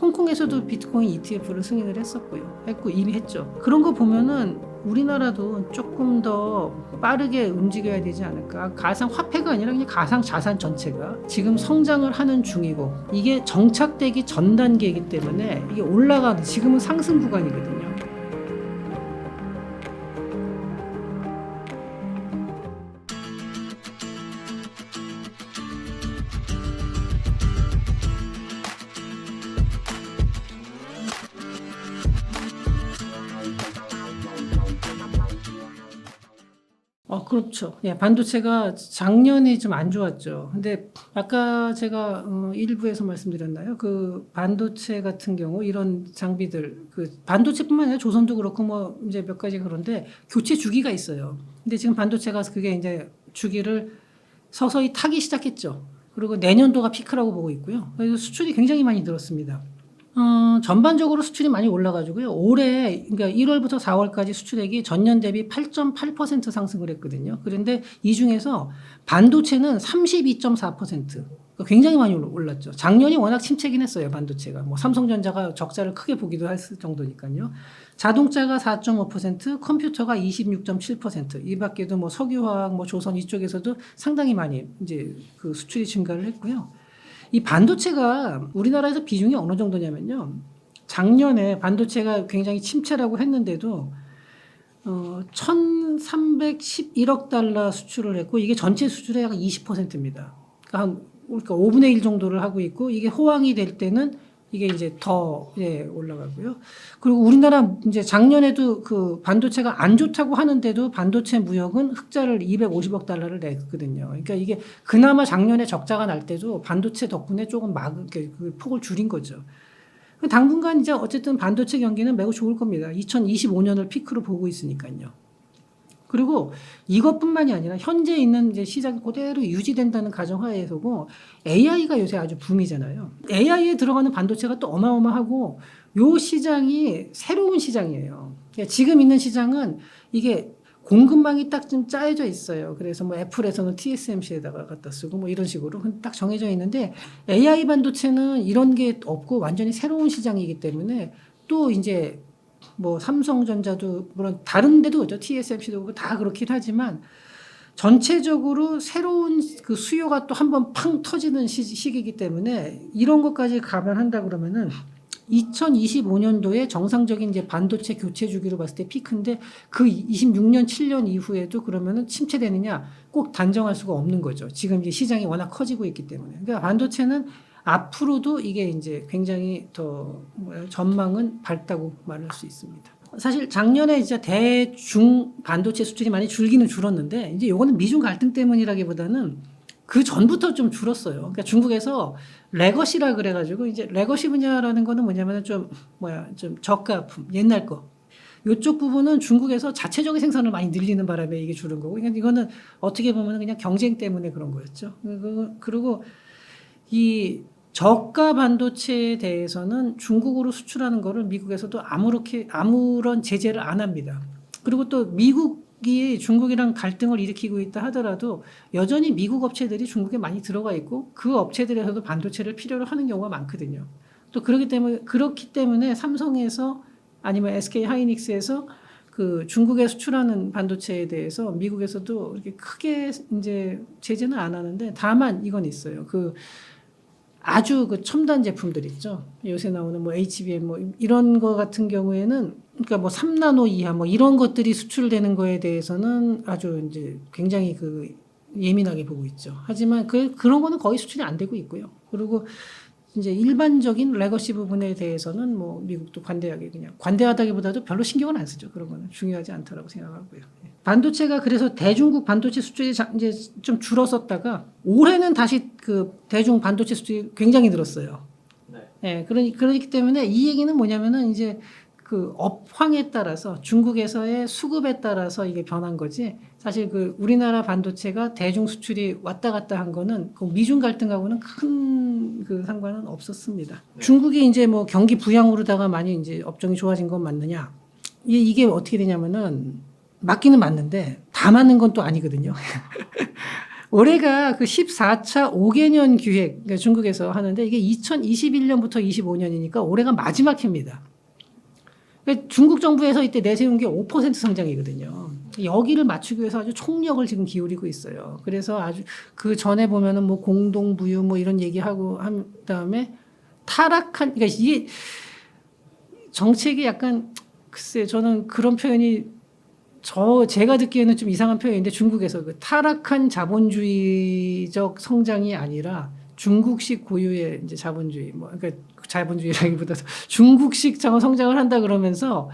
홍콩에서도 비트코인 ETF를 승인을 했고 이미 했죠. 그런 거 보면은 우리나라도 조금 더 빠르게 움직여야 되지 않을까. 가상 화폐가 아니라 그냥 가상 자산 전체가 지금 성장을 하는 중이고, 이게 정착되기 전 단계이기 때문에 이게 올라가는, 지금은 상승 구간이거든요. 그렇죠. 예, 반도체가 작년에 좀 안 좋았죠. 근데 아까 제가 일부에서 말씀드렸나요? 그 반도체 같은 경우 이런 장비들, 그 반도체뿐만 아니라 조선도 그렇고 뭐 이제 몇 가지 그런데 교체 주기가 있어요. 근데 지금 반도체가 그게 이제 주기를 서서히 타기 시작했죠. 그리고 내년도가 피크라고 보고 있고요. 그래서 수출이 굉장히 많이 늘었습니다. 전반적으로 수출이 많이 올라가지고요. 올해, 그러니까 1월부터 4월까지 수출액이 전년 대비 8.8% 상승을 했거든요. 그런데 이 중에서 반도체는 32.4%. 굉장히 많이 올랐죠. 작년이 워낙 침체긴 했어요, 반도체가. 뭐 삼성전자가 적자를 크게 보기도 할 정도니까요. 자동차가 4.5%, 컴퓨터가 26.7%. 이 밖에도 뭐 석유화학, 뭐 조선 이쪽에서도 상당히 많이 이제 그 수출이 증가를 했고요. 이 반도체가 우리나라에서 비중이 어느 정도냐면요. 작년에 반도체가 굉장히 침체라고 했는데도 1,311억 달러 수출을 했고, 이게 전체 수출의 약 20%입니다. 그러니까 5분의 1 정도를 하고 있고, 이게 호황이 될 때는 이게 이제 더 올라가고요. 그리고 우리나라 이제 작년에도 그 반도체가 안 좋다고 하는데도 반도체 무역은 흑자를 250억 달러를 냈거든요. 그러니까 이게 그나마 작년에 적자가 날 때도 반도체 덕분에 조금 그 폭을 줄인 거죠. 당분간 이제 어쨌든 반도체 경기는 매우 좋을 겁니다. 2025년을 피크로 보고 있으니까요. 그리고 이것뿐만이 아니라 현재 있는 이제 시장이 그대로 유지된다는 가정하에서고, AI가 요새 아주 붐이잖아요. AI에 들어가는 반도체가 또 어마어마하고, 요 시장이 새로운 시장이에요. 그러니까 지금 있는 시장은 이게 공급망이 딱 좀 짜여져 있어요. 그래서 뭐 애플에서는 TSMC에다가 갖다 쓰고 뭐 이런 식으로 딱 정해져 있는데, AI 반도체는 이런 게 없고 완전히 새로운 시장이기 때문에, 또 이제 뭐 삼성전자도 물론 다른 데도 있죠. TSMC도 그렇고 다 그렇긴 하지만 전체적으로 새로운 그 수요가 또 한번 팡 터지는 시기이기 때문에, 이런 것까지 감안한다 그러면은 2025년도에 정상적인 이제 반도체 교체 주기로 봤을 때 피크인데, 그 26년 7년 이후에도 그러면은 침체되느냐 꼭 단정할 수가 없는 거죠. 지금 이제 시장이 워낙 커지고 있기 때문에. 그러니까 반도체는 앞으로도 이게 이제 굉장히 더 전망은 밝다고 말할 수 있습니다. 사실 작년에 이제 대중 반도체 수출이 많이 줄기는 줄었는데, 이제 요거는 미중 갈등 때문이라기보다는 그 전부터 좀 줄었어요. 그러니까 중국에서 레거시라 그래가지고, 이제 레거시 분야라는 거는 뭐냐면은 좀 저가품, 옛날 거. 요쪽 부분은 중국에서 자체적인 생산을 많이 늘리는 바람에 이게 줄은 거고, 그러니까 이거는 어떻게 보면 그냥 경쟁 때문에 그런 거였죠. 그리고 이 저가 반도체에 대해서는 중국으로 수출하는 거를 미국에서도 아무런 제재를 안 합니다. 그리고 또 미국이 중국이랑 갈등을 일으키고 있다 하더라도 여전히 미국 업체들이 중국에 많이 들어가 있고, 그 업체들에서도 반도체를 필요로 하는 경우가 많거든요. 또 그렇기 때문에 삼성에서 아니면 SK 하이닉스에서 그 중국에 수출하는 반도체에 대해서 미국에서도 이렇게 크게 이제 제재는 안 하는데, 다만 이건 있어요. 아주 그 첨단 제품들 있죠. 요새 나오는 뭐 HBM 뭐 이런 거 같은 경우에는, 그러니까 뭐 3나노 이하 뭐 이런 것들이 수출되는 거에 대해서는 아주 이제 굉장히 그 예민하게 보고 있죠. 하지만 그런 거는 거의 수출이 안 되고 있고요. 그리고 이제 일반적인 레거시 부분에 대해서는 뭐 미국도 그냥 관대하다기보다도 별로 신경을 안 쓰죠. 그런 거는 중요하지 않다라고 생각하고요. 반도체가 그래서 대중국 반도체 수출이 이제 좀 줄었었다가 올해는 다시 그 대중 반도체 수출이 굉장히 늘었어요. 네. 그러기 때문에 이 얘기는 뭐냐면은 이제 그 업황에 따라서, 중국에서의 수급에 따라서 이게 변한 거지, 사실 그 우리나라 반도체가 대중 수출이 왔다 갔다 한 거는 그 미중 갈등하고는 큰 그 상관은 없었습니다. 네. 중국이 이제 뭐 경기 부양으로다가 많이 이제 업종이 좋아진 건 맞느냐? 이게 어떻게 되냐면은 맞기는 맞는데 다 맞는 건 또 아니거든요. 올해가 그 14차 5개년 기획, 그러니까 중국에서 하는데 이게 2021년부터 25년이니까 올해가 마지막 해입니다. 그러니까 중국 정부에서 이때 내세운 게 5% 성장이거든요. 여기를 맞추기 위해서 아주 총력을 지금 기울이고 있어요. 그래서 아주 그 전에 보면은 뭐 공동부유 뭐 이런 얘기하고 한 다음에 타락한, 그러니까 이게 정책이 약간 글쎄 저는 그런 표현이 제가 듣기에는 좀 이상한 표현인데 중국에서 그 타락한 자본주의적 성장이 아니라 중국식 고유의 이제 자본주의 뭐 그러니까 자본주의라기보다 중국식 성장을 한다 그러면서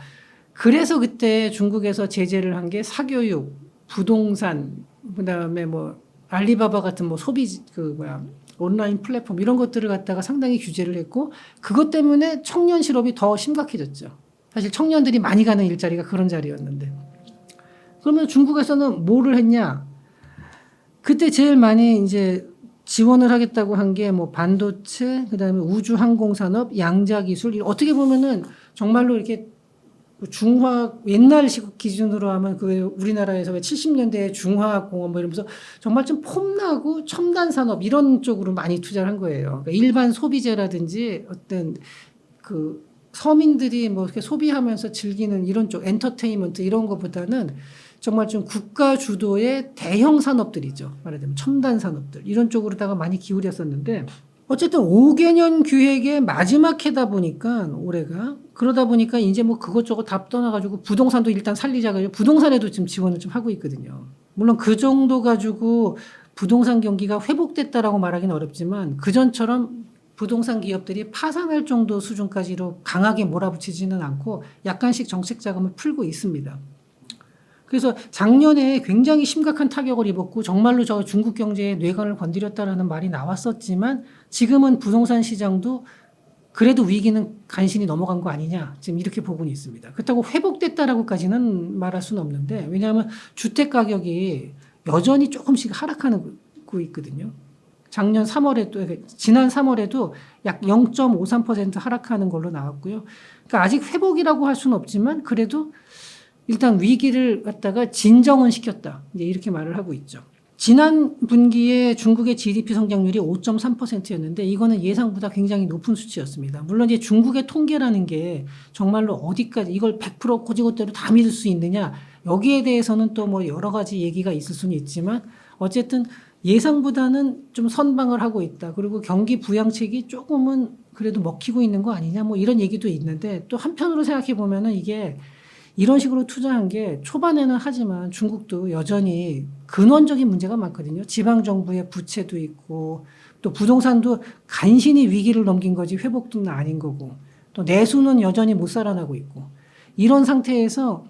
그래서 그때 중국에서 제재를 한 게 사교육, 부동산, 그다음에 뭐 알리바바 같은 뭐 소비 온라인 플랫폼 이런 것들을 갖다가 상당히 규제를 했고 그것 때문에 청년 실업이 더 심각해졌죠. 사실 청년들이 많이 가는 일자리가 그런 자리였는데. 그러면 중국에서는 뭐를 했냐? 그때 제일 많이 이제 지원을 하겠다고 한 게 뭐 반도체, 그다음에 우주 항공 산업, 양자 기술 어떻게 보면은 정말로 이렇게 중화학 옛날식 기준으로 하면 그 우리나라에서 왜 70년대에 중화학 공업 뭐 이러면서 정말 좀 폼나고 첨단 산업 이런 쪽으로 많이 투자를 한 거예요. 그러니까 일반 소비재라든지 어떤 그 서민들이 뭐 이렇게 소비하면서 즐기는 이런 쪽 엔터테인먼트 이런 것보다는 정말 좀 국가 주도의 대형 산업들이죠. 말하자면 첨단 산업들 이런 쪽으로다가 많이 기울였었는데 어쨌든 5개년 기획의 마지막 해다 보니까 올해가 그러다 보니까 이제 뭐 그것저것 다 떠나가지고 부동산도 일단 살리자 가지고 부동산에도 지금 지원을 좀 하고 있거든요. 물론 그 정도 가지고 부동산 경기가 회복됐다라고 말하기는 어렵지만 그 전처럼 부동산 기업들이 파산할 정도 수준까지로 강하게 몰아붙이지는 않고 약간씩 정책 자금을 풀고 있습니다. 그래서 작년에 굉장히 심각한 타격을 입었고 정말로 저 중국 경제에 뇌관을 건드렸다라는 말이 나왔었지만 지금은 부동산 시장도 그래도 위기는 간신히 넘어간 거 아니냐 지금 이렇게 보고는 있습니다. 그렇다고 회복됐다라고까지는 말할 수는 없는데 왜냐하면 주택 가격이 여전히 조금씩 하락하고 있거든요. 작년 3월에도 지난 3월에도 약 0.53% 하락하는 걸로 나왔고요. 그러니까 아직 회복이라고 할 수는 없지만 그래도 일단 위기를 갖다가 진정은 시켰다. 이제 이렇게 말을 하고 있죠. 지난 분기에 중국의 GDP 성장률이 5.3%였는데 이거는 예상보다 굉장히 높은 수치였습니다. 물론 이제 중국의 통계라는 게 정말로 어디까지 이걸 100% 고지고대로 다 믿을 수 있느냐 여기에 대해서는 또 뭐 여러 가지 얘기가 있을 수는 있지만 어쨌든 예상보다는 좀 선방을 하고 있다. 그리고 경기 부양책이 조금은 그래도 먹히고 있는 거 아니냐 뭐 이런 얘기도 있는데 또 한편으로 생각해 보면은 이게 이런 식으로 투자한 게 초반에는 하지만 중국도 여전히 근원적인 문제가 많거든요. 지방정부의 부채도 있고 또 부동산도 간신히 위기를 넘긴 거지 회복도 아닌 거고 또 내수는 여전히 못 살아나고 있고 이런 상태에서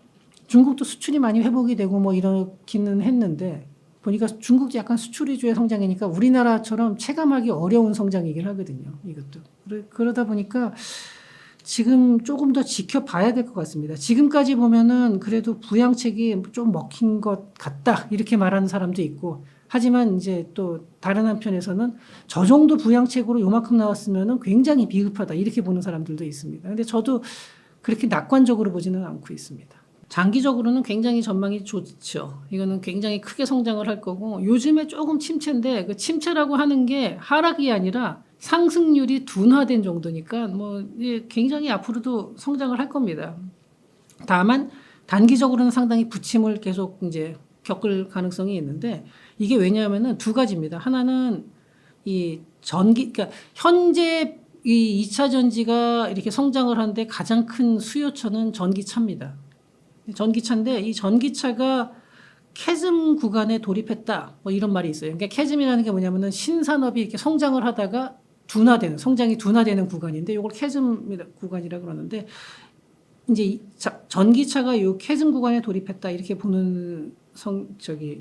중국도 수출이 많이 회복이 되고 뭐 이렇기는 했는데 보니까 중국도 약간 수출 위주의 성장이니까 우리나라처럼 체감하기 어려운 성장이긴 하거든요. 이것도. 그러다 보니까 지금 조금 더 지켜봐야 될 것 같습니다. 지금까지 보면은 그래도 부양책이 좀 먹힌 것 같다. 이렇게 말하는 사람도 있고. 하지만 이제 또 다른 한편에서는 저 정도 부양책으로 요만큼 나왔으면은 굉장히 비급하다. 이렇게 보는 사람들도 있습니다. 근데 저도 그렇게 낙관적으로 보지는 않고 있습니다. 장기적으로는 굉장히 전망이 좋죠. 이거는 굉장히 크게 성장을 할 거고 요즘에 조금 침체인데 그 침체라고 하는 게 하락이 아니라 상승률이 둔화된 정도니까 뭐 굉장히 앞으로도 성장을 할 겁니다. 다만 단기적으로는 상당히 부침을 계속 이제 겪을 가능성이 있는데 이게 왜냐하면은 두 가지입니다. 하나는 이 그러니까 현재 이 2차 전지가 이렇게 성장을 하는데 가장 큰 수요처는 전기차입니다. 전기차인데 이 전기차가 캐즘 구간에 돌입했다. 뭐 이런 말이 있어요. 그러니까 캐즘이라는 게 뭐냐면은 신산업이 이렇게 성장을 하다가 성장이 둔화되는 구간인데 이걸 캐즘 구간이라 그러는데 이제 전기차가 이 캐즘 구간에 돌입했다. 이렇게 보는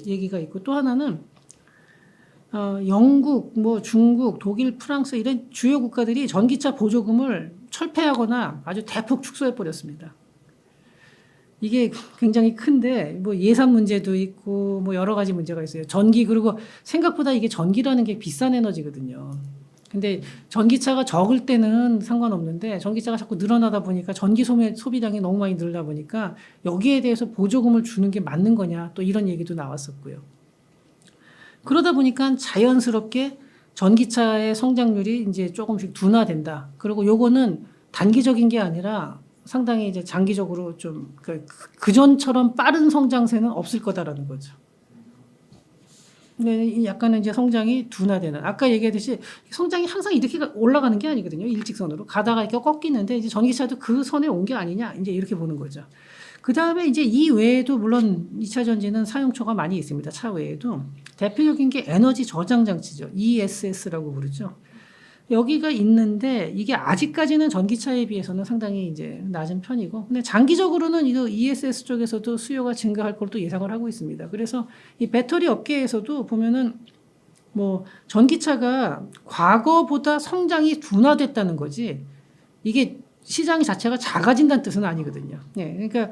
얘기가 있고 또 하나는 영국, 뭐 중국, 독일, 프랑스 이런 주요 국가들이 전기차 보조금을 철폐하거나 아주 대폭 축소해 버렸습니다. 이게 굉장히 큰데 뭐 예산 문제도 있고 뭐 여러 가지 문제가 있어요. 그리고 생각보다 이게 전기라는 게 비싼 에너지거든요. 근데 전기차가 적을 때는 상관없는데 전기차가 자꾸 늘어나다 보니까 전기 소비량이 너무 많이 늘다 보니까 여기에 대해서 보조금을 주는 게 맞는 거냐 또 이런 얘기도 나왔었고요. 그러다 보니까 자연스럽게 전기차의 성장률이 이제 조금씩 둔화된다. 그리고 요거는 단기적인 게 아니라 상당히 이제 장기적으로 좀 그전처럼 빠른 성장세는 없을 거다라는 거죠. 네, 약간은 이제 성장이 둔화되는. 아까 얘기했듯이 성장이 항상 이렇게 올라가는 게 아니거든요. 일직선으로. 가다가 이렇게 꺾이는데 이제 전기차도 그 선에 온 게 아니냐. 이제 이렇게 보는 거죠. 그 다음에 이제 이 외에도 물론 2차 전지는 사용처가 많이 있습니다. 차 외에도. 대표적인 게 에너지 저장 장치죠. ESS라고 부르죠. 여기가 있는데 이게 아직까지는 전기차에 비해서는 상당히 이제 낮은 편이고, 근데 장기적으로는 이 ESS 쪽에서도 수요가 증가할 걸또 예상을 하고 있습니다. 그래서 이 배터리 업계에서도 보면은 뭐 전기차가 과거보다 성장이 둔화됐다는 거지, 이게 시장 자체가 작아진다는 뜻은 아니거든요. 네, 그러니까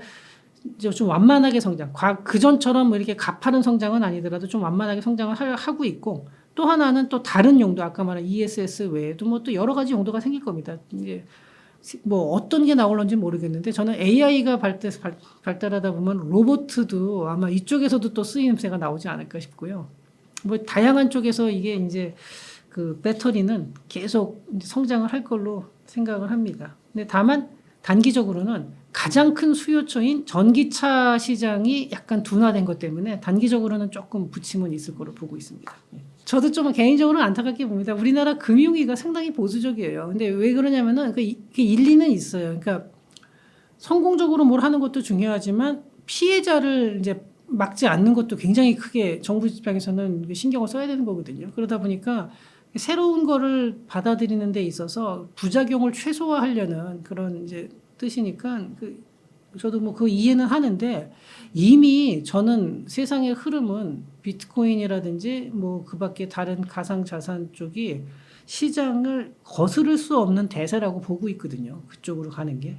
좀 완만하게 성장, 그전처럼 뭐 이렇게 가파른 성장은 아니더라도 좀 완만하게 성장을 하고 있고, 또 하나는 또 다른 용도, 아까 말한 ESS 외에도 뭐 또 여러 가지 용도가 생길 겁니다. 이제 뭐 어떤 게 나올런지 모르겠는데, 저는 AI가 발달하다 보면 로봇도 아마 이쪽에서도 또 쓰임새가 나오지 않을까 싶고요. 뭐 다양한 쪽에서 이게 이제 그 배터리는 계속 성장을 할 걸로 생각을 합니다. 근데 다만 단기적으로는 가장 큰 수요처인 전기차 시장이 약간 둔화된 것 때문에 단기적으로는 조금 부침은 있을 거로 보고 있습니다. 저도 좀 개인적으로는 안타깝게 봅니다. 우리나라 금융위가 상당히 보수적이에요. 근데 왜 그러냐면은 그 일리는 있어요. 그러니까 성공적으로 뭘 하는 것도 중요하지만 피해자를 이제 막지 않는 것도 굉장히 크게 정부 입장에서는 신경을 써야 되는 거거든요. 그러다 보니까 새로운 거를 받아들이는 데 있어서 부작용을 최소화하려는 그런 이제 뜻이니까 저도 뭐 그 이해는 하는데, 이미 저는 세상의 흐름은 비트코인이라든지 뭐 그 밖에 다른 가상 자산 쪽이 시장을 거스를 수 없는 대세라고 보고 있거든요. 그쪽으로 가는 게.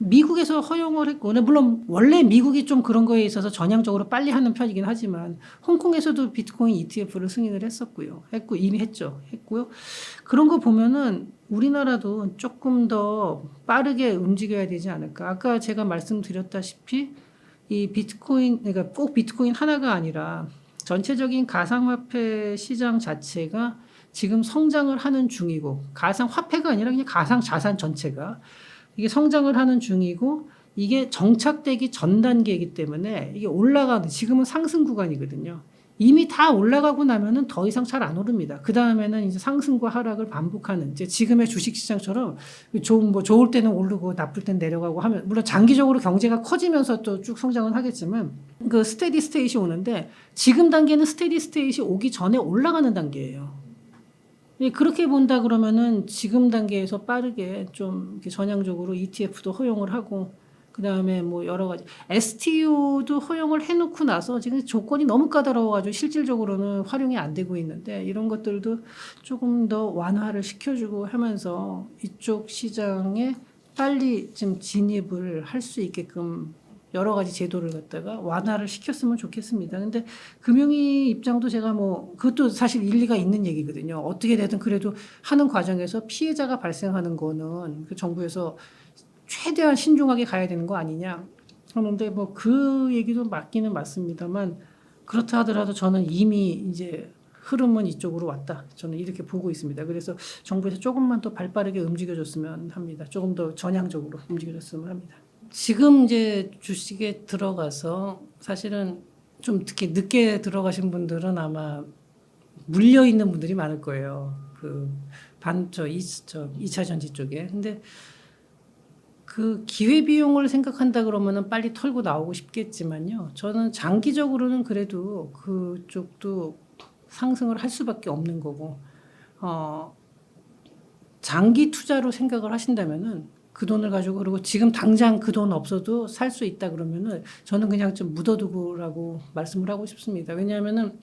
미국에서 허용을 했고, 물론 원래 미국이 좀 그런 거에 있어서 전향적으로 빨리 하는 편이긴 하지만 홍콩에서도 비트코인 ETF를 승인을 했고 이미 했고요. 그런 거 보면은 우리나라도 조금 더 빠르게 움직여야 되지 않을까. 아까 제가 말씀드렸다시피 이 비트코인, 그러니까 꼭 비트코인 하나가 아니라 전체적인 가상화폐 시장 자체가 지금 성장을 하는 중이고, 가상화폐가 아니라 그냥 가상자산 전체가 이게 성장을 하는 중이고, 이게 정착되기 전 단계이기 때문에 이게 지금은 상승 구간이거든요. 이미 다 올라가고 나면은 더 이상 잘 안 오릅니다. 그 다음에는 이제 상승과 하락을 반복하는, 이제 지금의 주식 시장처럼 좋을 때는 오르고 나쁠 때는 내려가고 하면, 물론 장기적으로 경제가 커지면서 또 쭉 성장은 하겠지만 그 스테디 스테이시 오는데, 지금 단계는 스테디 스테이시 오기 전에 올라가는 단계예요. 그렇게 본다 그러면은 지금 단계에서 빠르게 좀 이렇게 전향적으로 ETF도 허용을 하고, 그 다음에 뭐 여러 가지 STU도 허용을 해놓고 나서 지금 조건이 너무 까다로워가지고 실질적으로는 활용이 안 되고 있는데, 이런 것들도 조금 더 완화를 시켜주고 하면서 이쪽 시장에 빨리 좀 진입을 할 수 있게끔 여러 가지 제도를 갖다가 완화를 시켰으면 좋겠습니다. 근데 금융위 입장도 제가 뭐 그것도 사실 일리가 있는 얘기거든요. 어떻게 되든 그래도 하는 과정에서 피해자가 발생하는 거는 그 정부에서 최대한 신중하게 가야 되는 거 아니냐 하는데, 뭐 그 얘기도 맞기는 맞습니다만, 그렇다 하더라도 저는 이미 이제 흐름은 이쪽으로 왔다. 저는 이렇게 보고 있습니다. 그래서 정부에서 조금만 더 발빠르게 움직여줬으면 합니다. 조금 더 전향적으로 움직여줬으면 합니다. 지금 이제 주식에 들어가서 사실은 좀 특히 늦게 들어가신 분들은 아마 물려 있는 분들이 많을 거예요. 그 2차 전지 쪽에. 근데 그 기회 비용을 생각한다 그러면은 빨리 털고 나오고 싶겠지만요. 저는 장기적으로는 그래도 그쪽도 상승을 할 수밖에 없는 거고, 장기 투자로 생각을 하신다면은 그 돈을 가지고, 그리고 지금 당장 그 돈 없어도 살 수 있다 그러면은 저는 그냥 좀 묻어두고라고 말씀을 하고 싶습니다. 왜냐하면은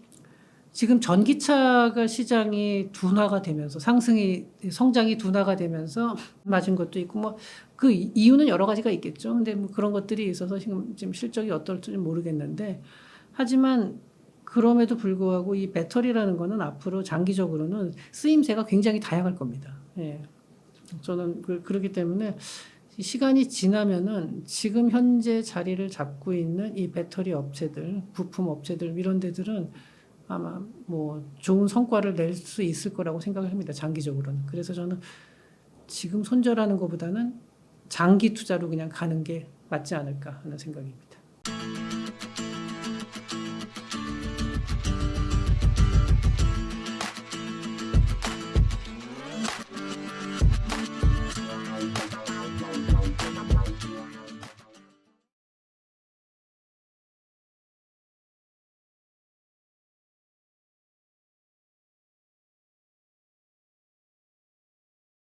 지금 전기차가 시장이 둔화가 되면서 성장이 둔화가 되면서 맞은 것도 있고, 뭐 그 이유는 여러 가지가 있겠죠. 근데 뭐 그런 것들이 있어서 지금 실적이 어떨지 모르겠는데, 하지만 그럼에도 불구하고 이 배터리라는 거는 앞으로 장기적으로는 쓰임새가 굉장히 다양할 겁니다. 예. 저는 그렇기 때문에 시간이 지나면은 지금 현재 자리를 잡고 있는 이 배터리 업체들, 부품 업체들, 이런 데들은 아마 뭐 좋은 성과를 낼 수 있을 거라고 생각을 합니다. 장기적으로는. 그래서 저는 지금 손절하는 것보다는 장기 투자로 그냥 가는 게 맞지 않을까 하는 생각입니다.